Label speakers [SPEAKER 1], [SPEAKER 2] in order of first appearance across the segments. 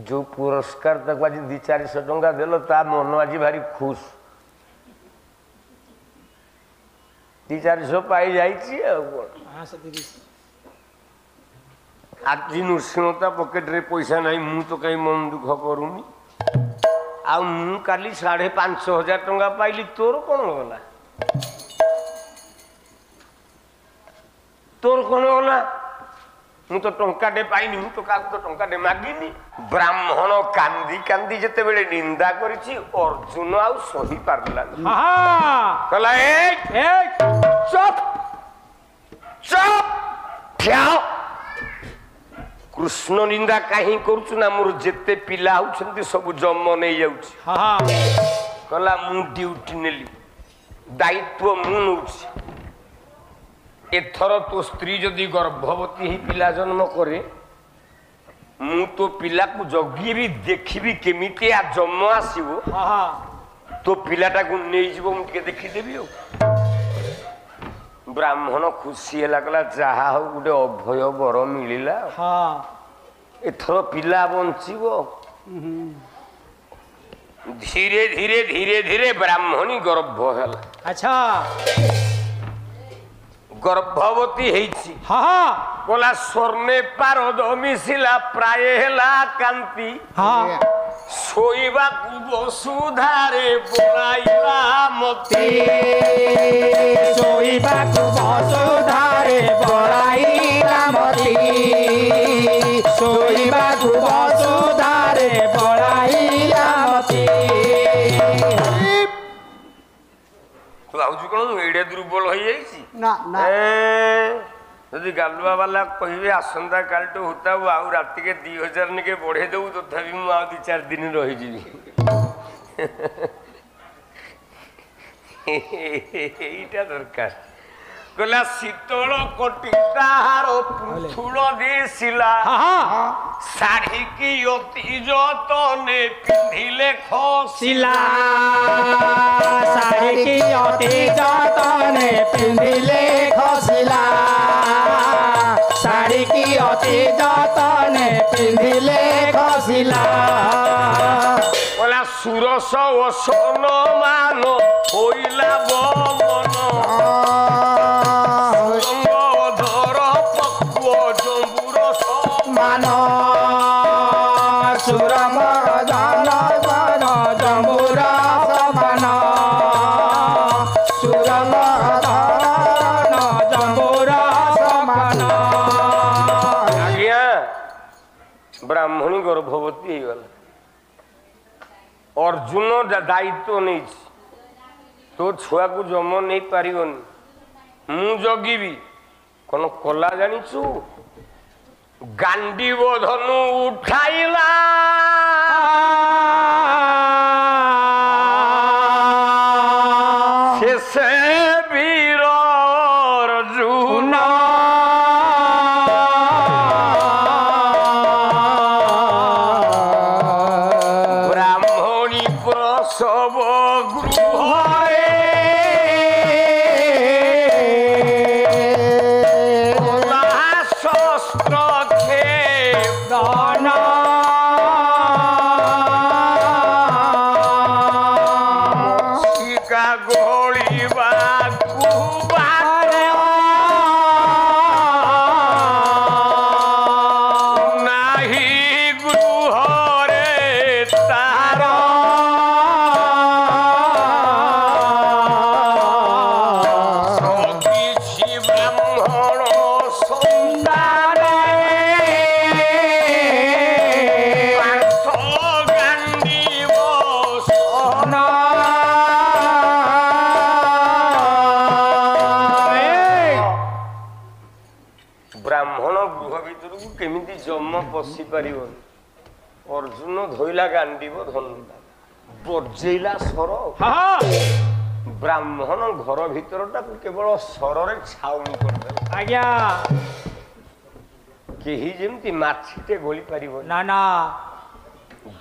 [SPEAKER 1] जो पुरस्कार तक आज 200-400 टंका देल ता मन आज भारी खुश 200-400 पाई जाइए आज नृसिंहता पकेट रे पैसा नहीं मु तो कहीं मन दुख करूनी आ मु काली 5,500 टंका पाइली तोर कौन गला तोर कौन गला मु तो टंकाटे पाइनी मु तो काकु तो टंकाटे मागिनी ब्राह्मण कांदी कांदी जते बेले निंदा करिछि अर्जुन आउ सही पारला कहला एक चुप चुप ठियाओ कृष्ण निंदा कहीं करूछु ना मोर जते पिला होछंती सब जम नहीं जाउछि कहला मु ड्यूटी नेली दायित्व मु नउछि एथर तो स्त्री जदि गर्भवती ही पिला जन्म करे मु तो पिला को जगी देखी केमिति आ जन्म आसीबो तो पिलाटा को नहीं जीवो मु के देखि देबी ब्राह्मण खुशी है लगला जहा हो गुटे अभय बर मिलिला एथर पिला बंचिबो धीरे धीरे धीरे धीरे ब्राह्मणी गर्भ हैला अच्छा गर्भवती हेछि बोला स्वर्णे पारद मिसिला प्राय हेला कांति सोईबा को वसुधारे बोलाइला मती
[SPEAKER 2] सोईबा को वसुधारे बोलाइला मती सोईबा को वसुधारे बोलाइला मती
[SPEAKER 1] भाऊजी कौन एड़े दुर्बल हो जाइछि
[SPEAKER 2] ना ना
[SPEAKER 1] यदि गालुआ वाला कहे आसंता काल तो होता आउ रात के 2000 निके बढ़े दऊ तथापि मु आ 2-4 दिन रही जीवी एटा दरकार गला शीतल कोटितार पुथुल दिसिला साड़ी की अति जतने पिंधिले खसिला
[SPEAKER 2] साड़ी की अति जतने पिंधिले खसिला साड़ी की अति जतने पिंधिले खसिला
[SPEAKER 1] बोला सुरस वसन मान होइला बमन धर पक्व जंबुर
[SPEAKER 2] मान सुरम जन जन जंबुर समान सुरम धन जंबुर समान
[SPEAKER 1] आज्ञा ब्राह्मणी गर्भवती गला अर्जुन दायित्व नहीं तो छुआ को जम नहीं पारिबनी मु जगिबी कौन कला जानिछु गांडीव धनु उठाइला शेषे वीर अर्जुन ब्राह्मणी प्रसव गृह पशि पार अर्जुन धोइला गांडीव धनुटा बजेला सर ब्राह्मण घर भीतरटा केवल सर छाउनी कर आज्ञा केही जेमती माछीटे गली पारिबो ना ना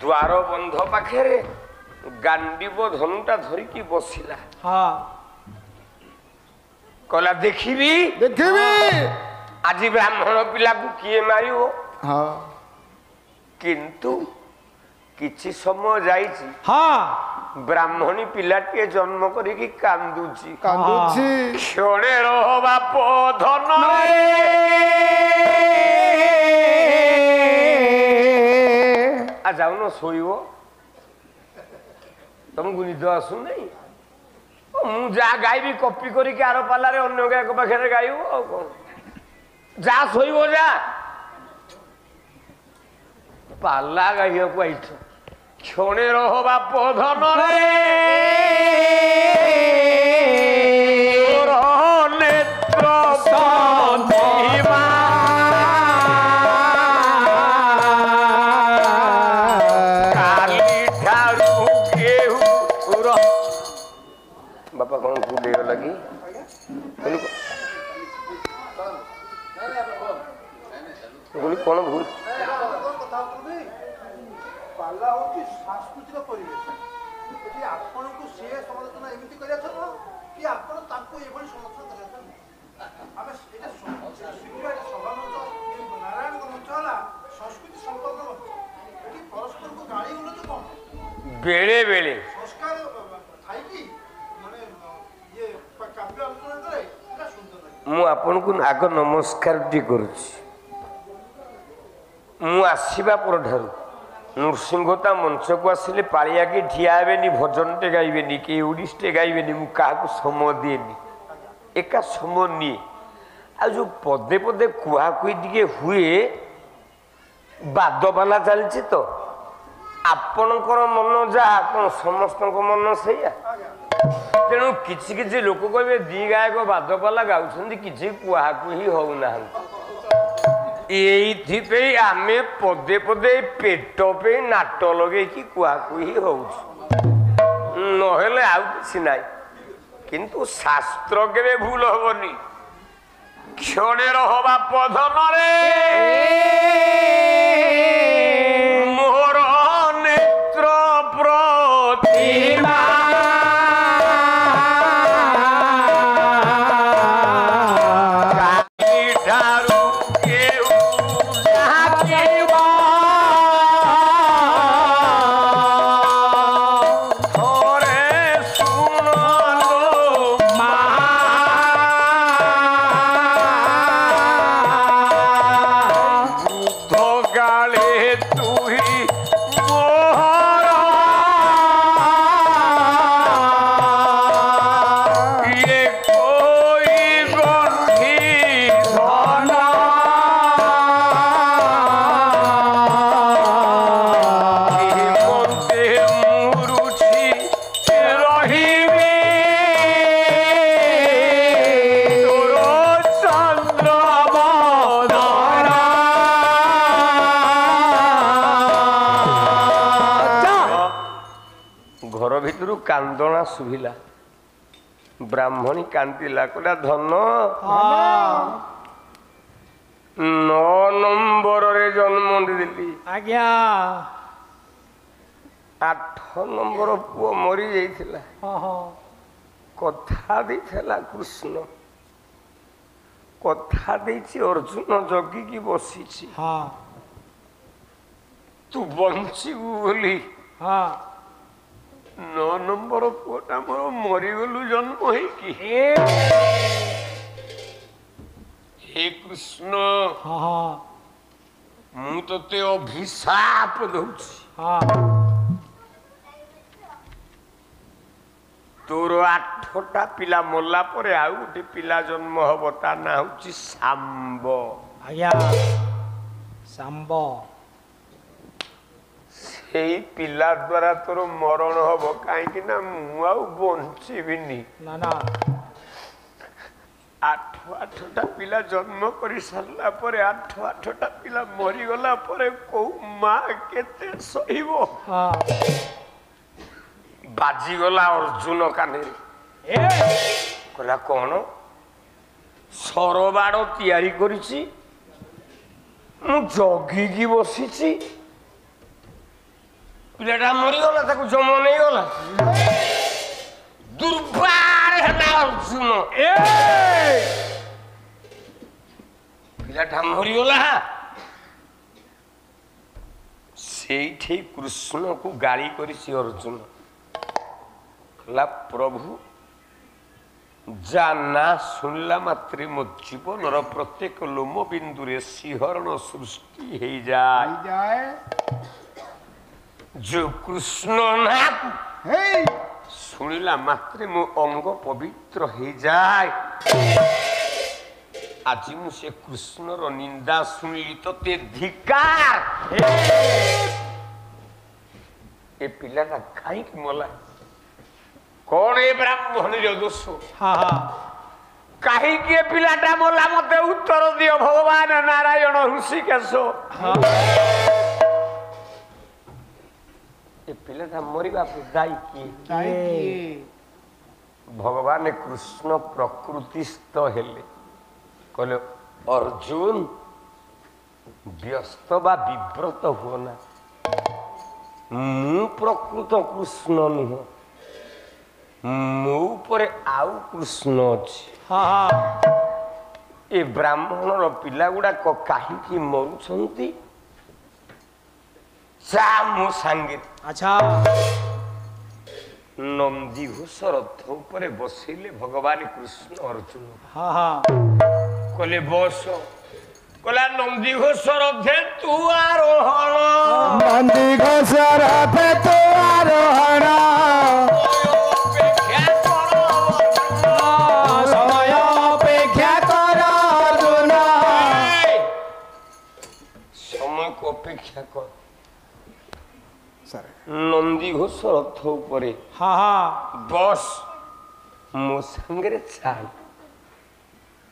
[SPEAKER 1] द्वार बंध पाखे गांडीव धनुटा धरिकी बसिला कहला देखिबी देखिबी आज ब्राह्मण पिला को किए मारिबो किंतु କିଛି ସମୟ ଯାଇଛି ବ୍ରାହ୍ମଣୀ ପିଲାଟିଏ ଜନ୍ମ କରିକି କାନ୍ଦୁଛି କ୍ଷଣେ ରହ ବାପ ଧନ ଯାଉନ ଶୋଇବ ତମକୁ ନିଦ ଆସୁନାହିଁ ମୁଁ ଯାହା ଗାଇବି କପି କରିକି ଆର ପାଲାରେ ଅନ୍ୟ ଗାୟକ ପାଖରେ ଗାଇବ ଆଉ କଣ ଯା ଶୋଇବ ଯା ପାଲା ଗାଇବାକୁ ଆଇଛ କ୍ଷଣେ ରହ ବାପ ଧନ ନେତ୍ର ବାପା କଣ ଭୁଲ ହେଇଗଲା କି କଣ ଭୁଲ
[SPEAKER 3] ପାଲା ହଉଛି ସାଂସ୍କୃତିକ ପରିବେଶ ଏଠି ଆପଣଙ୍କୁ ସିଏ ସମାଲୋଚନା ଏମିତି କରିବା ଥର କି ଆପଣ ତାଙ୍କୁ ଏଭଳି ସମର୍ଥନ କରିବା ଆମେ ଏଇଟା ଶିଖିବା ସଭାମଞ୍ଚ ନାରାୟଣଙ୍କ ମଞ୍ଚ ହେଲା ସଂସ୍କୃତି ସମ୍ପର୍କ ଏଠି ପରସ୍ପରକୁ ଗାଳି ଗୁଣ ତ କଣ
[SPEAKER 1] ବେଳେ ବେଳେ
[SPEAKER 3] ସଂସ୍କାର ଥାଇକି ମାନେ ଇଏ କାବ୍ୟ ଆଲୋଚନା କରେ ଏଇଟା ସୁନ୍ଦର ଲାଗେ
[SPEAKER 1] ମୁଁ ଆପଣଙ୍କୁ ଆଗ ନମସ୍କାରଟି କରୁଛି ମୁଁ ଆସିବା ପରଠାରୁ ନୃସିଂହ ତା ମଞ୍ଚକୁ ଆସିଲେ ପାଳିଆକି ଠିଆ ହେବେନି ଭଜନଟେ ଗାଇବେନି କି ଓଡ଼ିଶଟେ ଗାଇବେନି ମୁଁ କାହାକୁ ସମୟ ଦିଏନି ଏକା ସମୟ ନିଏ ଆଉ ଯେଉଁ ପଦେ ପଦେ କୁହାକୁହି ଟିକେ ହୁଏ ବାଦପାଲା ଚାଲିଛି ତ ଆପଣଙ୍କର ମନ ଯାହା କ'ଣ ସମସ୍ତଙ୍କ ମନ ସେଇଆ ତେଣୁ କିଛି କିଛି ଲୋକ କହିବେ ଦି ଗାୟକ ବାଦପାଲା ଗାଉଛନ୍ତି କିଛି କୁହାକୁହି ହଉନାହାନ୍ତି ଏଇଥିପାଇଁ ଆମେ ପଦେ ପଦେ ପେଟ ପାଇଁ ନାଟ ଲଗେଇକି କୁହାକୁହି ହଉଛୁ ନହେଲେ ଆଉ କିଛି ନାହିଁ କିନ୍ତୁ ଶାସ୍ତ୍ର କେବେ ଭୁଲ ହବନି କ୍ଷଣେ ରହ ବାପ ଧନରେ ମୋର ନେତ୍ର ପ୍ରତିମା କାନ୍ଦଣା ଶୁଭିଲା ବ୍ରାହ୍ମଣୀ କାନ୍ଦିଲା କହିଲା ଧନ 9 ନମ୍ବରରେ ଜନ୍ମ ଦେଲି
[SPEAKER 2] ଆଜ୍ଞା
[SPEAKER 1] 8 ନମ୍ବର ପୁଅ ମରି ଯାଇଥିଲା କଥା ଦେଇଥିଲା କୃଷ୍ଣ କଥା ଦେଇଛି ଅର୍ଜୁନ ଜଗିକି ବସିଛି ତୁ ବଞ୍ଚିବୁ ବୋଲି 9 ନମ୍ବର ପୁଅଟା ମୋର ମରିଗଲୁ ଜନ୍ମ ହେଇକି ହେ କୃଷ୍ଣ ମୁଁ ତତେ ଅଭିଶାପ ଦଉଛି ତୋର 8ଟା ପିଲା ମଲା ପରେ ଆଉ ଗୋଟେ ପିଲା ଜନ୍ମ ହବ ତା ନାଁ ହଉଛି ଶାମ୍ବ
[SPEAKER 2] ଆଜ୍ଞା ଶାମ୍ବ
[SPEAKER 1] ସେଇ ପିଲା ଦ୍ୱାରା ତୋର ମରଣ ହବ କାହିଁକି ନା ମୁଁ ଆଉ ବଞ୍ଚିବିନି
[SPEAKER 2] ନା ନା
[SPEAKER 1] 8ଟା ପିଲା ଜନ୍ମ କରି ସାରିଲା ପରେ 8ଟା ପିଲା ମରିଗଲା ପରେ କୋଉ ମା କେତେ ସହିବ ବାଜିଗଲା ଅର୍ଜୁନ କାନରେ କହିଲା କଣ ସରବାଡ଼ ତିଆରି କରିଛି ମୁଁ ଜଗିକି ବସିଛି ପିଲାଟା ମରିଗଲା ତାକୁ ଜମ ନେଇଗଲା ଦୁର୍ବାର ହେଲା ଅର୍ଜୁନ ପିଲାଟା ମରିଗଲା ସେଇଠି କୃଷ୍ଣକୁ ଗାଳି କରିଛି ଅର୍ଜୁନ। କହିଲା ପ୍ରଭୁ ଯା ନା ଶୁଣିଲା ମାତ୍ରେ ମୋ ଜୀବନର ପ୍ରତ୍ୟେକ ଲୋମ ବିନ୍ଦୁରେ ଶିହରଣ ସୃଷ୍ଟି ହେଇଯାଏ। ଯୋଉ କୃଷ୍ଣ ନା ଶୁଣିଲା ମାତ୍ରେ ମୋ ଅଙ୍ଗ ପବିତ୍ର ହେଇଯାଏ। ଆଜି ମୁଁ ସେ କୃଷ୍ଣର ନିନ୍ଦା ଶୁଣିଲି ତତେ ଧିକାର। ଏ ପିଲାଟା କାହିଁକି ମଲା? କଣ ଏ ବ୍ରାହ୍ମଣୀର ଦୋଷ? କାହିଁକି ଏ ପିଲାଟା ମଲା? ମତେ ଉତ୍ତର ଦିଅ ଭଗବାନ ନାରାୟଣ ଋଷିକେଶ। ଏ ପିଲାଟା ମରିବାକୁ ଦାୟୀ କିଏ? ଭଗବାନ କୃଷ୍ଣ ପ୍ରକୃତିସ୍ଥ ହେଲେ। କହିଲେ ଅର୍ଜୁନ ବ୍ୟସ୍ତ ବା ବିବ୍ରତ ହୁଅ ନା। ମୁଁ ପ୍ରକୃତ କୃଷ୍ଣ ନୁହଁ, ମୋ ଉପରେ ଆଉ କୃଷ୍ଣ ଅଛି। ଏ ବ୍ରାହ୍ମଣର ପିଲା ଗୁଡାକ କାହିଁକି ମରୁଛନ୍ତି? ଚା ମୋ ସାଙ୍ଗରେ। ଆଚ୍ଛା ନନ୍ଦିଘୋଷ ରଥ ଉପରେ ବସିଲେ ଭଗବାନ କୃଷ୍ଣ ଅର୍ଜୁନ। କହିଲେ ବସ। କହିଲା ନନ୍ଦିଘୋଷ ରଥେ ତୁ ଆରୋହଣ।
[SPEAKER 2] ନନ୍ଦିଘୋଷ ରଥେ ତୁ ଆରୋହଣ। ସମୟ ଅପେକ୍ଷା କର ଅର୍ଜୁନ।
[SPEAKER 1] ସମୟକୁ ଅପେକ୍ଷା କର। ନନ୍ଦିଘୋଷ ରଥ ଉପରେ ବସ, ମୋ ସାଙ୍ଗରେ ଚାଲ।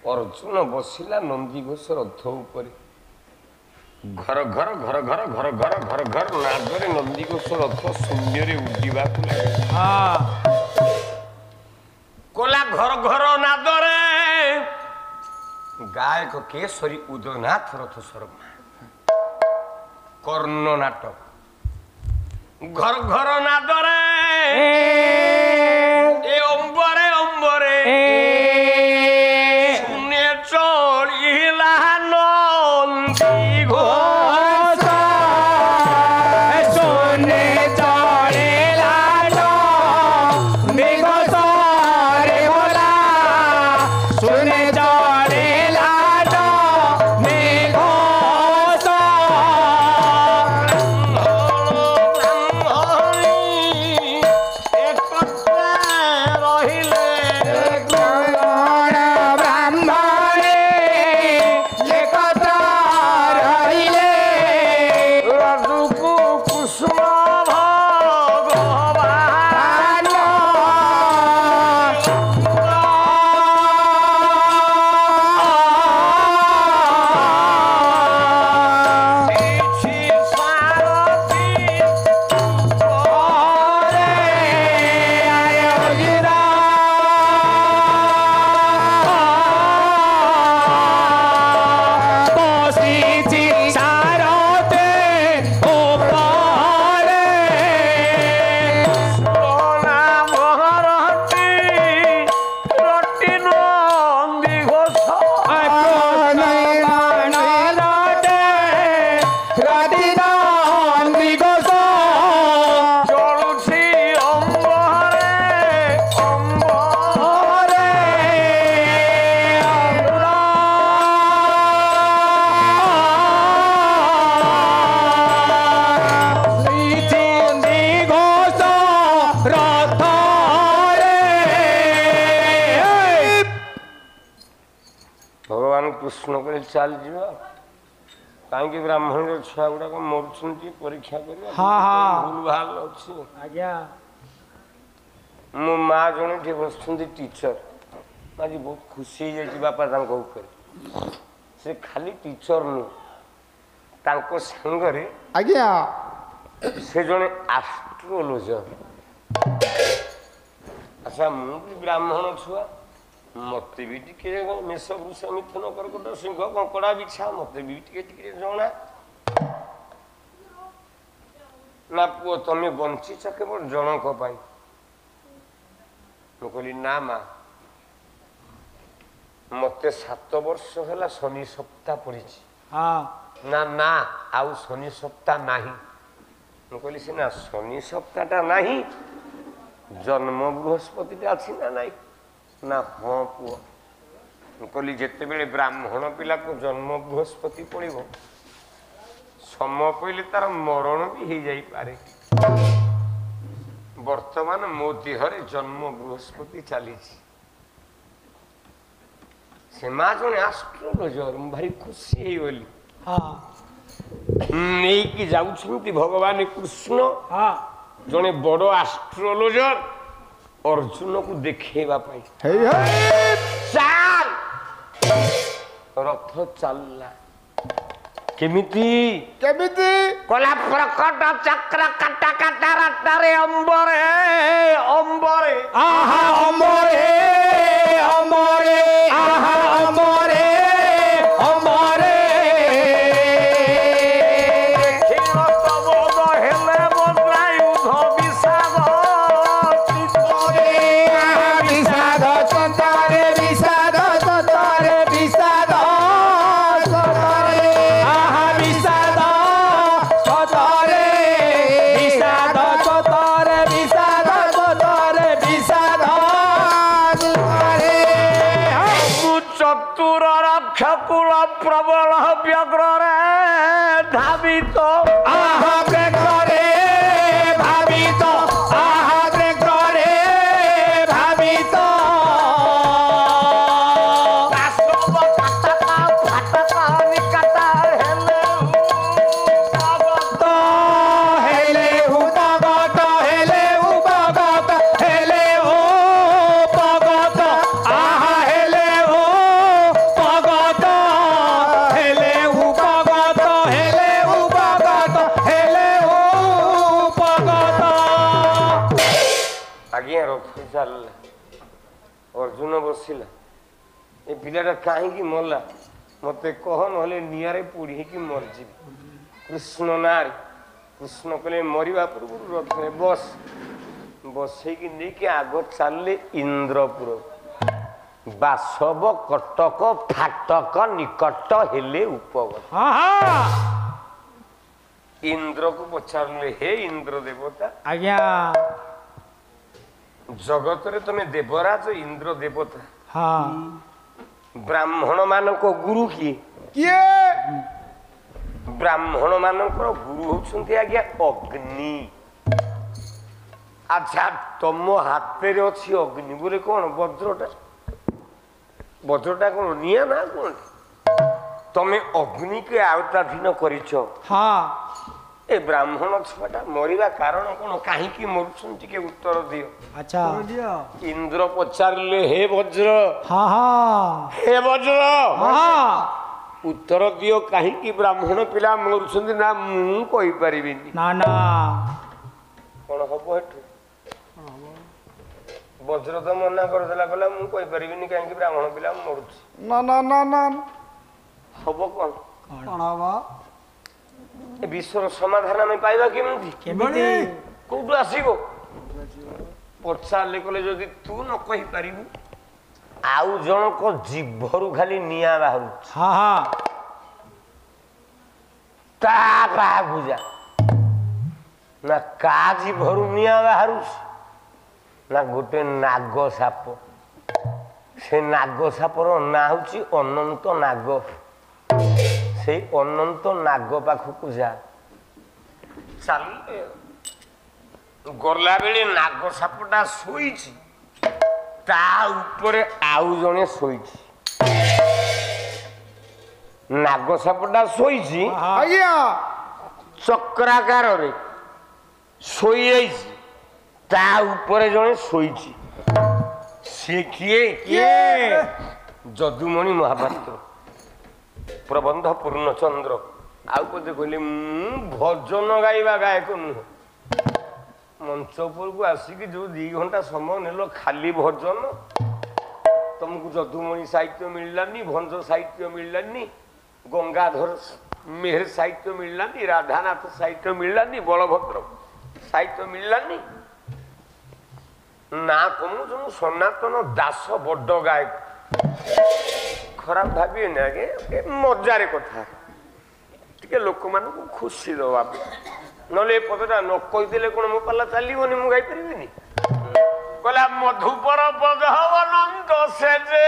[SPEAKER 1] ଅର୍ଜୁନ ବସିଲା ନନ୍ଦିଘୋଷ ରଥ ଉପରେ। ଘର ଘର ଘର ଘର ଘର ଘର ଘର ଘର ନାଦରେ ନନ୍ଦିଘୋଷ ରଥ ଶୂନ୍ୟରେ ଉଡିବାକୁ ଲାଗିଲା। କଲା ଘର ଘର ନାଦରେ ଗାୟକ କେଶରୀ ଉଦୟନାଥ ରଥ ଶର୍ମା କର୍ଣ୍ଣ ନାଟକ। ଘର ଘର ନାଦରେ ଏ ଅମ୍ବରେ ଅମ୍ବରେ ଶୂନ୍ୟ ଚଳିଲା ନନ୍ଦିଘୋଷ।
[SPEAKER 2] ଶୂନ୍ୟ ଚଳିଲା ନନ୍ଦିଘୋଷ ରେ ବୋଲା। ଶୂନ୍ୟ ଚଳିଲା ନନ୍ଦିଘୋଷ।
[SPEAKER 1] କୃଷ୍ଣ କହିଲେ ଚାଲ ଯିବା। କାହିଁକି ବ୍ରାହ୍ମଣର ଛୁଆ ଗୁଡାକ ମରୁଛନ୍ତି ପରୀକ୍ଷା କରିବା। ଭୁଲ ଭାଲ ଅଛି। ମୋ ମା ଜଣେ ଟିକେ ବସୁଛନ୍ତି ଟିଚର। ଆଜି ବହୁତ ଖୁସି ହେଇଯାଇଛି ବାପା ତାଙ୍କ ଉପରେ। ସେ ଖାଲି ଟିଚର ନୁହଁ, ତାଙ୍କ ସାଙ୍ଗରେ ସେ ଜଣେ ଆଷ୍ଟ୍ରୋଲୋଜର। ଆଚ୍ଛା ମୁଁ ବି ବ୍ରାହ୍ମଣ ଛୁଆ, ମତେ ବି ଟିକେ ମେଷ ବୃଷ ମିଥୁନ କର୍କଟ ସିଂହ କଙ୍କଡା ବିଛା ମତେ ବି ଟିକେ ଟିକେ ଜଣା। ନା ପୁଅ ତମେ ବଞ୍ଚିଛ କେବଳ ଜଣଙ୍କ ପାଇଁ। ମୁଁ କହିଲି ନା ମା, ମତେ 7 ବର୍ଷ ହେଲା ଶନି ସପ୍ତାହ ପଡିଛି। ନା ନା ଆଉ ଶନି ସପ୍ତାହ ନାହିଁ। ମୁଁ କହିଲି ସିନା ଶନି ସପ୍ତାହଟା ନାହିଁ, ଜନ୍ମ ବୃହସ୍ପତିଟା ଅଛି ନା ନାହିଁ? ନା ହଁ ପୁଅ। ମୁଁ କହିଲି ଯେତେବେଳେ ବ୍ରାହ୍ମଣ ପିଲାକୁ ଜନ୍ମ ବୃହସ୍ପତି ପଡ଼ିବ, ସମୟ ପଇଲେ ତାର ମରଣ ବି ହେଇଯାଇପାରେ। ବର୍ତ୍ତମାନ ମୋ ଦେହରେ ଜନ୍ମ ବୃହସ୍ପତି ଚାଲିଛି। ସେ ମା ଜଣେ ଆଷ୍ଟ୍ରୋଲୋଜର, ମୁଁ ଭାରି ଖୁସି ହେଇଗଲି। ନେଇକି ଯାଉଛନ୍ତି ଭଗବାନ କୃଷ୍ଣ, ଜଣେ ବଡ ଆଷ୍ଟ୍ରୋଲୋଜର ଅର୍ଜୁନକୁ ଦେଖେଇବା ପାଇଁ। ଚାଲ ରଥ ଚାଲିଲା। କେମିତି
[SPEAKER 2] କେମିତି
[SPEAKER 1] କଲା ପ୍ରକଟ ଚକ୍ର କାଟା କାଟା ରାତାରେ ଅମ୍ବରେ ଅମ୍ବରେ
[SPEAKER 2] ଆହା ଅମରେ ଅମରେ ଆହା ଅମରେ ଅମରେ
[SPEAKER 1] ହେଲେ ବଦ୍ରାୟୁଧ ବିଷାଦ
[SPEAKER 2] বিষাদ চন্দরে বিষাদ চন্দরে বিষাদ চন্দরে আহা বিষাদ চন্দরে বিষাদ চন্দরে বিষাদ চন্দরে বিষাদ চন্দরে
[SPEAKER 1] চতুর রক্ষকুল প্রবল ব্যগ্রে ধাবিত
[SPEAKER 2] আহা প্রেক্ষরে ভাবিত আহা প্রেক্ষরে ভাবিত তো হেলে উপগত হেলে উপগত হেলে উপগত আহা হেলে উপগত হেলে উপগত হেলে উপগত হেলে উপগত
[SPEAKER 1] ଆଜ୍ଞା ରଥ ଚାଲିଲା। ଅର୍ଜୁନ ବସିଲା। ଏ ପିଲାଟା କାହିଁକି ମଲା ମତେ କହ, ନହେଲେ ନିଆଁରେ ପୋଡ଼ି ହେଇକି ମରିଯିବି। କୃଷ୍ଣ ନାଁରେ କୃଷ୍ଣ କହିଲେ ମରିବା ପୂର୍ବରୁ ରଥରେ ବସ। ବସେଇକି ନେଇକି ଆଗ ଚାଲିଲେ ଇନ୍ଦ୍ରପୁର। ବାସବ କଟକ ଫାଟକ ନିକଟ ହେଲେ ଉପଗତ। ଇନ୍ଦ୍ରକୁ ପଚାରିଲେ, ହେ ଇନ୍ଦ୍ର ଦେବତା,
[SPEAKER 2] ଆଜ୍ଞା
[SPEAKER 1] ଜଗତରେ ତମେ ଦେବରାଜ ଇନ୍ଦ୍ର ଦେବତା,
[SPEAKER 2] ହଁ
[SPEAKER 1] ବ୍ରାହ୍ମଣ ମାନଙ୍କ ଗୁରୁ କିଏ?
[SPEAKER 2] କିଏ
[SPEAKER 1] ବ୍ରାହ୍ମଣ ମାନଙ୍କର ଗୁରୁ ହଉଛନ୍ତି ଆଜ୍ଞା ଅଗ୍ନି। ଆଚ୍ଛା ତମ ହାତରେ ଅଛି ଅଗ୍ନି ବୋଲେ କଣ? ବଜ୍ରଟା। ବଜ୍ରଟା କଣ ନିଆଁ ନା କଣ? ତମେ ଅଗ୍ନିକୁ ଆୟତ୍ତାଧୀନ କରିଛ।
[SPEAKER 2] ହଁ
[SPEAKER 1] ଏ ବ୍ରାହ୍ମଣ ଛୁଆଟା ମରିବା କାରଣ କଣ? କାହିଁକି ମରୁଛନ୍ତି? ଟିକେ ଉତ୍ତର ଦିଅ।
[SPEAKER 2] ଆଚ୍ଛା
[SPEAKER 1] ଇନ୍ଦ୍ର ପଚାରିଲେ, ହେ ବଜ୍ର,
[SPEAKER 2] ହଁ ହଁ
[SPEAKER 1] ହେ ବଜ୍ର,
[SPEAKER 2] ହଁ
[SPEAKER 1] ଉତ୍ତର ଦିଅ କାହିଁକି ବ୍ରାହ୍ମଣ ପିଲା ମରୁଛନ୍ତି? ନା ମୁଁ କହିପାରିବିନି।
[SPEAKER 2] ନା ନା
[SPEAKER 1] କଣ ହବ ଏଠୁ? ବଜ୍ର ତ ମନା କରିଦେଲା, କହିଲା ମୁଁ କହିପାରିବିନି କାହିଁକି ବ୍ରାହ୍ମଣ ପିଲା ମରୁଛି।
[SPEAKER 2] ନା ନା ନା ନା
[SPEAKER 1] ହବ କଣ?
[SPEAKER 2] କଣ ହବ?
[SPEAKER 1] ଏ ବିଶ୍ୱର ସମାଧାନ ଆମେ ପାଇବା କେମିତି?
[SPEAKER 2] କେମିତି?
[SPEAKER 1] କୋଉଠୁ ଆସିବ? ପଚାରିଲେ କହିଲେ, ଯଦି ତୁ ନ କହିପାରିବୁ ଆଉ ଜଣକ ଜିଭରୁ ଖାଲି ନିଆଁ ବାହାରୁଛି,
[SPEAKER 2] ହଁ ହଁ
[SPEAKER 1] ତା ପାହାକୁ ଯା। ନା କା ଜିଭରୁ ନିଆଁ ବାହାରୁଛି? ନା ଗୋଟେ ନାଗ ସାପ। ସେ ନାଗ ସାପର ନାଁ ହଉଛି ଅନନ୍ତ ନାଗ। ସେଇ ଅନନ୍ତ ନାଗ ପାଖକୁ ଯା। ଚାଲିଲେ ଗଲାବେଳେ ନାଗ ସାପଟା ଶୋଇଛି, ତା ଉପରେ ଆଉ ଜଣେ ଶୋଇଛି। ନାଗ ସାପଟା ଶୋଇଛି
[SPEAKER 2] ଆଜ୍ଞା
[SPEAKER 1] ଚକ୍ରାକାରରେ ଶୋଇଯାଇଛି, ତା ଉପରେ ଜଣେ ଶୋଇଛି। ସେ କିଏ?
[SPEAKER 2] କିଏ?
[SPEAKER 1] ଯଦୁମଣି ମହାପାତ୍ର, ପ୍ରବନ୍ଧ ପୂର୍ଣ୍ଣଚନ୍ଦ୍ର। ଆଉ ବୋଧେ କହିଲେ, ମୁଁ ଭଜନ ଗାଇବା ଗାୟକ ନୁହଁ। ମଞ୍ଚ ଉପରକୁ ଆସିକି ଯୋଉ 2 ଘଣ୍ଟା ସମୟ ନେଲ ଖାଲି ଭଜନ, ତମକୁ ଯଦୁମଣି ସାହିତ୍ୟ ମିଳିଲାନି, ଭଞ୍ଜ ସାହିତ୍ୟ ମିଳିଲାନି, ଗଙ୍ଗାଧର ମେହେର ସାହିତ୍ୟ ମିଳିଲାନି, ରାଧାନାଥ ସାହିତ୍ୟ ମିଳିଲାନି, ବଳଭଦ୍ର ସାହିତ୍ୟ ମିଳିଲାନି। ନା କମୁଛ ମୁଁ ସନାତନ ଦାସ ବଡ ଗାୟକ। ଖରାପ ଭାବିବେନି ଆଜ୍ଞା, ମଜାରେ କଥା, ଟିକେ ଲୋକମାନଙ୍କୁ ଖୁସି ଦେବା ପାଇଁ। ନହେଲେ ଏ ପଦଟା ନ କହିଦେଲେ କଣ ମୋ ପାଲା ଚାଲିବନି, ମୁଁ ଗାଇପାରିବିନି। କହିଲା ମଧୁପର ପଦ ଅନନ୍ତ ସେ ଯେ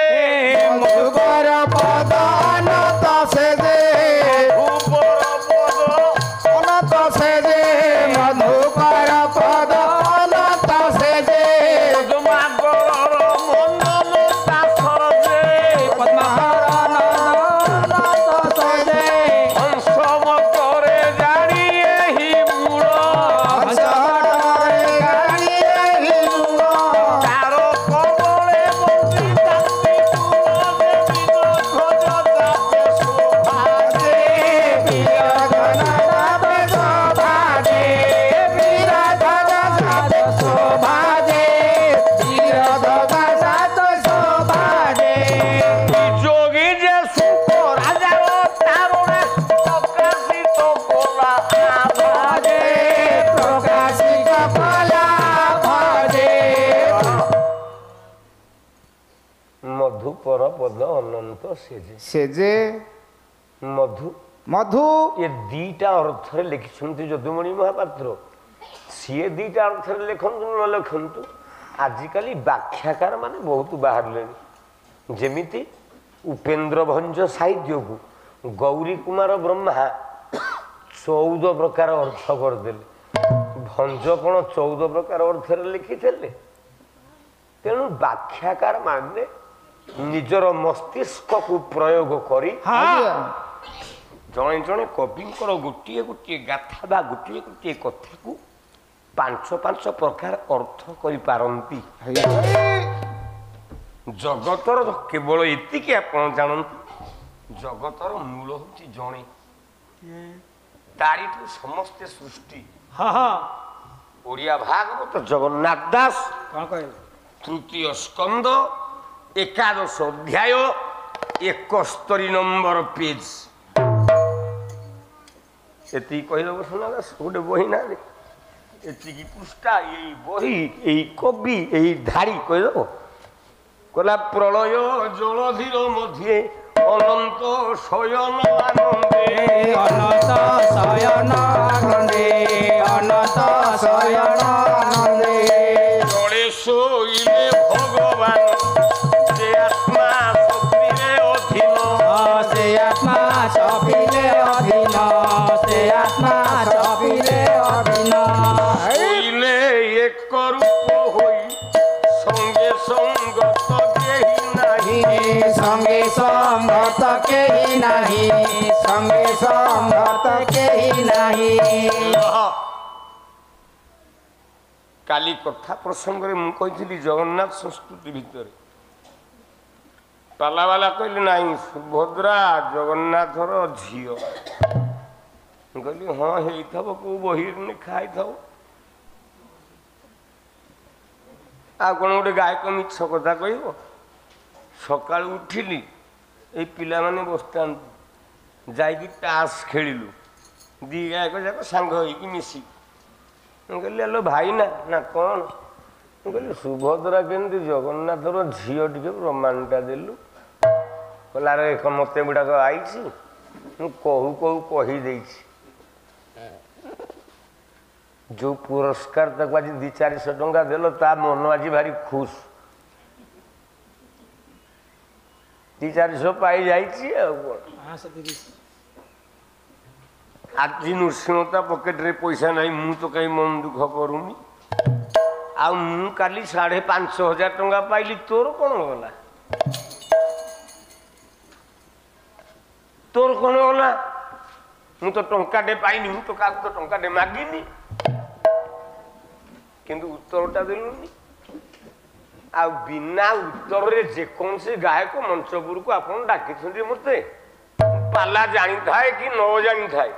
[SPEAKER 2] ମଧୁକର ପଦ ଅନନ୍ତ ସେ ଯେ
[SPEAKER 1] ମଧୁପର ପଦ
[SPEAKER 2] ଅନନ୍ତ ସେ ଯେ ମଧୁକର ପଦ ଅନନ୍ତ ସେ ଯେ
[SPEAKER 1] ପଦ୍ମାକରର ମଣ୍ଡନ ଦାସର ଯେ
[SPEAKER 2] ପଦ୍ମହର ଅନନ୍ତ ସେ ଯେ
[SPEAKER 1] ହଂସ ମତରେ ଜାଣି ଏହି ମୂଳ
[SPEAKER 2] ହଂସରେ ଗାଳି ଏହି ମୂଳ
[SPEAKER 1] ତାର କବଳେ ବନ୍ଦୀ ତାନ୍ତି ଧ୍ୱଜ ତାତେ ଶୋଭା ଯେ যোগী যে সুখ রাজার তারণে প্রকাশিত কলা ভাজে মধুপর পদ ଅନନ୍ତ ସେଜେ
[SPEAKER 2] ସେ ଯେ
[SPEAKER 1] ମଧୁ
[SPEAKER 2] ମଧୁ
[SPEAKER 1] ଏ ଦିଟା ଅର୍ଥରେ ଲେଖିଛନ୍ତି ଯଦୁମଣି ମହାପାତ୍ର। ସିଏ ଦିଟା ଅର୍ଥରେ ଲେଖନ୍ତୁ ନ ଲେଖନ୍ତୁ, ଆଜିକାଲି ବ୍ୟାଖ୍ୟାକାର ମାନେ ବହୁତ ବାହାରିଲେଣି। ଯେମିତି ଉପେନ୍ଦ୍ର ଭଞ୍ଜ ସାହିତ୍ୟକୁ ଗୌରୀ କୁମାର ବ୍ରହ୍ମା 14 ପ୍ରକାର ଅର୍ଥ କରିଦେଲେ। ଭଞ୍ଜ କଣ 14 ପ୍ରକାର ଅର୍ଥରେ ଲେଖିଥିଲେ? ତେଣୁ ବ୍ୟାଖ୍ୟାକାର ମାନେ ନିଜର ମସ୍ତିଷ୍କକୁ ପ୍ରୟୋଗ କରି ଜଣେ ଜଣେ କବିଙ୍କର ଗୋଟିଏ ଗୋଟିଏ ଗାଥା ବା ଗୋଟିଏ ଗୋଟିଏ କଥାକୁ 5 ପ୍ରକାର ଅର୍ଥ କରିପାରନ୍ତି। ଜଗତର କେବଳ ଏତିକି ଆପଣ ଜାଣନ୍ତୁ, ଜଗତର ମୂଳ ହଉଛି ଜଣେ, ତାରିଠୁ ସମସ୍ତେ ସୃଷ୍ଟି। ଓଡ଼ିଆ ଭାଗବତ ଜଗନ୍ନାଥ ଦାସ
[SPEAKER 2] କଣ କହିଲେ?
[SPEAKER 1] ତୃତୀୟ ସ୍କନ୍ଦ 11 ଅଧ୍ୟାୟ 71 ନମ୍ବର ପେଜ। ଏତିକି କହିଦେବ ଶୁଣା ଦାସ, ଗୋଟେ ବହି ନା ଏତିକି ପୃଷ୍ଠା, ଏଇ ବହି, ଏଇ କବି, ଏଇ ଧାଡ଼ି କହିଦେବ। କହିଲା ପ୍ରଳୟ ଜଳଧୀର ମଧ୍ୟରେ ଅନନ୍ତ ଶୟନ ଆନନ୍ଦେ
[SPEAKER 2] ଅନନ୍ତ ଶୟନ ଆନନ୍ଦେ ଅନନ୍ତ ଶୟନ ଆନନ୍ଦେ
[SPEAKER 1] ଜଳେ ଶୋଇଲେ ଭଗବାନ ସେ ଆତ୍ମା ଶକ୍ତିରେ ଅଧୀନ
[SPEAKER 2] ସେ ଆତ୍ମା ଚପିଲେ ଅଧୀନ ସେ ଆତ୍ମା ଚପିଲେ ଅଧୀନ
[SPEAKER 1] ଶୋଇଲେ ଏକ ରୂପ ହୋଇ ସଙ୍ଗେ ସଙ୍ଗତ କେହି ନାହିଁ
[SPEAKER 2] ସଙ୍ଗେ ସଂଗତ କେହି ନାହିଁ ସଙ୍ଗେ ସଂଗତ କେହି ନାହିଁ।
[SPEAKER 1] କାଲି କଥା ପ୍ରସଙ୍ଗରେ ମୁଁ କହିଥିଲି ଜଗନ୍ନାଥ ସଂସ୍କୃତି ଭିତରେ ପାଲାବାଲା କହିଲେ ନାଇଁ ସୁଭଦ୍ରା ଜଗନ୍ନାଥର ଝିଅ। ମୁଁ କହିଲି ହଁ ହେଇଥିବ, କୋଉ ବହିରେ ଲେଖା ହେଇଥିବ। ଆଉ କଣ ଗୋଟେ ଗାୟକ ମିଛ କଥା କହିବ? ସକାଳୁ ଉଠିଲି, ଏଇ ପିଲାମାନେ ବସିଥାନ୍ତି, ଯାଇକି ତାସ୍ ଖେଳିଲୁ, 2 ଗାୟକ ଯାକ ସାଙ୍ଗ ହେଇକି ମିଶି। ମୁଁ କହିଲି ଆଲୋ ଭାଇ ନା ନା କ'ଣ? ମୁଁ କହିଲି ସୁଭଦ୍ରା କେମିତି ଜଗନ୍ନାଥର ଝିଅ, ଟିକେ ପ୍ରମାଣଟା ଦେଲୁ। କହିଲା ଆରେ ମତେ ଗୁଡ଼ାକ ଆଇଛି, ମୁଁ କହୁ କହୁ କହିଦେଇଛି। ଯେଉଁ ପୁରସ୍କାର ତାକୁ ଆଜି 200-400 ଟଙ୍କା ଦେଲ, ତା ମନ ଆଜି ଭାରି ଖୁସ। 200-400 ପାଇ ଯାଇଛି ଆଉ କ'ଣ। ଆଜି ନୃସିଂହ ତା ପକେଟରେ ପଇସା ନାହିଁ, ମୁଁ ତ କାହିଁ ମନ ଦୁଃଖ କରୁନି। ଆଉ ମୁଁ କାଲି 5,500 ଟଙ୍କା ପାଇଲି, ତୋର କ'ଣ ଗଲା? ତୋର କ'ଣ ଗଲା? ମୁଁ ତ ଟଙ୍କାଟେ ପାଇନି, ମୁଁ ତ କାହାକୁ ତ ଟଙ୍କାଟେ ମାଗିନି, କିନ୍ତୁ ଉତ୍ତରଟା ଦେଲୁନି। ଆଉ ବିନା ଉତ୍ତରରେ ଯେକୌଣସି ଗାୟକ ମଞ୍ଚପୁରକୁ ଆପଣ ଡାକିଛନ୍ତି ମୋତେ, ପାଲା ଜାଣିଥାଏ କି ନ ଜାଣିଥାଏ,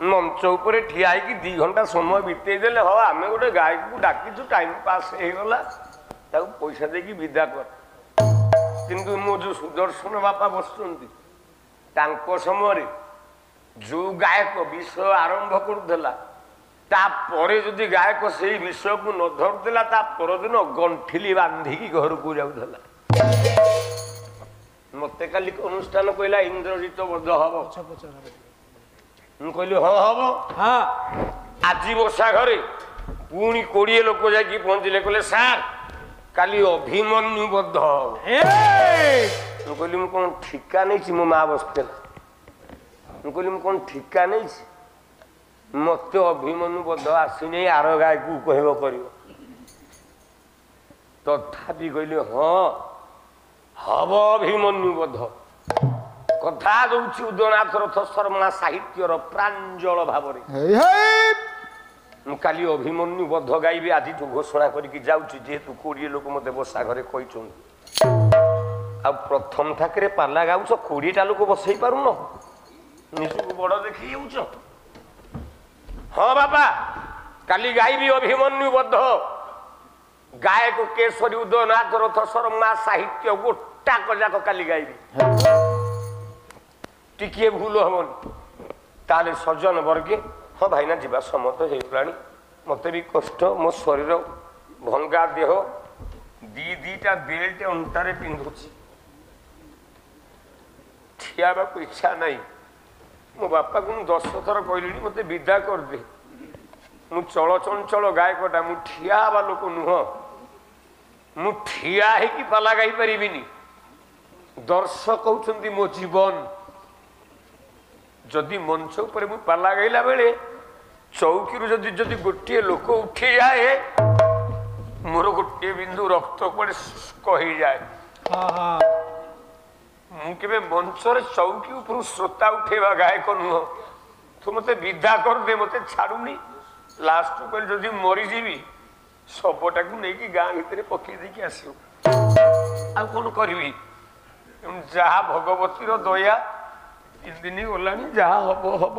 [SPEAKER 1] ମଞ୍ଚ ଉପରେ ଠିଆ ହେଇକି 2 ଘଣ୍ଟା ସମୟ ବିତେଇ ଦେଲେ ହଁ ଆମେ ଗୋଟେ ଗାୟକକୁ ଡାକିଛୁ, ଟାଇମ ପାସ୍ ହେଇଗଲା, ତାକୁ ପଇସା ଦେଇକି ବିଦା କର। କିନ୍ତୁ ମୋ ଯୋଉ ସୁଦର୍ଶନ ବାପା ବସୁଛନ୍ତି, ତାଙ୍କ ସମୟରେ ଯୋଉ ଗାୟକ ବିଷୟ ଆରମ୍ଭ କରୁଥିଲା, ତାପରେ ଯଦି ଗାୟକ ସେଇ ବିଷୟକୁ ନ ଧରୁଥିଲା, ତା ପରଦିନ ଗଣ୍ଠିଲି ବାନ୍ଧିକି ଘରକୁ ଯାଉଥିଲା। ମତେ କାଲି ଅନୁଷ୍ଠାନ କହିଲା ଇନ୍ଦ୍ରଜିତ ବଧ ହବ, ମୁଁ କହିଲି ହଁ ହବ। ଆଜି ବର୍ଷା ଘରେ ପୁଣି 20 ଲୋକ ଯାଇକି ପହଞ୍ଚିଲେ, କହିଲେ ସାର୍ କାଲି ଅଭିମନ୍ୟୁ ବଧ। ମୁଁ କହିଲି ମୁଁ କଣ ଠିକା ନେଇଛି? ମୋ ମା ବସିଥିଲା। ମୁଁ କହିଲି ମୁଁ କଣ ଠିକା ନେଇଛି? ମତେ ଅଭିମନ୍ୟୁ ବଧ ଆସିନି, ଆର ଗାଈକୁ କହିବ କରିବ। ତଥାପି କହିଲି ହଁ ହବ ଅଭିମନ୍ୟୁ ବଧ। କଥା ଦଉଛି ଉଦୟନାଥ ରଥ ଶର୍ମା ସାହିତ୍ୟର ପ୍ରାଞ୍ଜଳ ଭାବରେ। ମୁଁ କାଲି ଅଭିମନ୍ୟୁ ବଧ ଗାଇବି ଆଜିଠୁ ଘୋଷଣା କରିକି ଯାଉଛି, ଯେହେତୁ 20 ଲୋକ ମତେ ବର୍ଷା ଘରେ କହିଛନ୍ତି। ଆଉ ପ୍ରଥମ ଥାକରେ ପାଲା ଗାଉଛ, 20ଟା ଲୋକ ବସେଇ ପାରୁନ, ନିଜକୁ ବଡ ଦେଖି ଯାଉଛ। ହଁ ବାପା କାଲି ଗାଇବି ଅଭିମନ୍ୟୁ ବଧ। ଗାୟକ କେଶରୀ ଉଦୟନାଥ ରଥ ଶର୍ମା ସାହିତ୍ୟ ଗୋଟାକ ଯାକ କାଲି ଗାଇବି, ଟିକିଏ ଭୁଲ ହବନି। ତାହେଲେ ସଜନ ବର୍ଗେ ହଁ ଭାଇନା ଯିବା ସମୟ ତ ହେଇଗଲାଣି, ମତେ ବି କଷ୍ଟ, ମୋ ଶରୀର ଭଙ୍ଗା ଦେହ, ଦିଟା ବେଲ୍ଟ ଅଣ୍ଟାରେ ପିନ୍ଧୁଛି, ଠିଆ ହେବାକୁ ଇଚ୍ଛା ନାହିଁ। ମୋ ବାପାକୁ ମୁଁ 10 ଥର କହିଲିଣି ମତେ ବିଦା କରିଦେ, ମୁଁ ଚଳଚଞ୍ଚଳ ଗାୟକଟା, ମୁଁ ଠିଆ ହେବା ଲୋକ ନୁହଁ। ମୁଁ ଠିଆ ହେଇକି ପାଲା ଗାଇ ପାରିବିନି। ଦର୍ଶକ ହଉଛନ୍ତି ମୋ ଜୀବନ। ଯଦି ମଞ୍ଚ ଉପରେ ମୁଁ ପାଲା ଗାଇଲା ବେଳେ ଚୌକିରୁ ଯଦି ଗୋଟିଏ ଲୋକ ଉଠିଯାଏ, ମୋର ଗୋଟିଏ ବିନ୍ଦୁ ରକ୍ତ କୁଆଡେ ଶୁଷ୍କ ହେଇଯାଏ। ମୁଁ କେବେ ମଞ୍ଚରେ ଚୌକି ଉପରୁ ଶ୍ରୋତା ଉଠେଇବା ଗାୟକ ନୁହଁ। ତୁ ମତେ ବିଦା କରିଦେ, ମତେ ଛାଡୁନି। ଲାଷ୍ଟ କହିଲି ଯଦି ମରିଯିବି ଶବଟାକୁ ନେଇକି ଗାଁ ଭିତରେ ପକେଇ ଦେଇକି ଆସିବୁ, ଆଉ କଣ କରିବି। ଯାହା ଭଗବତୀର ଦୟା, 3 ଦିନ ଗଲାଣି, ଯାହା ହବ ହବ।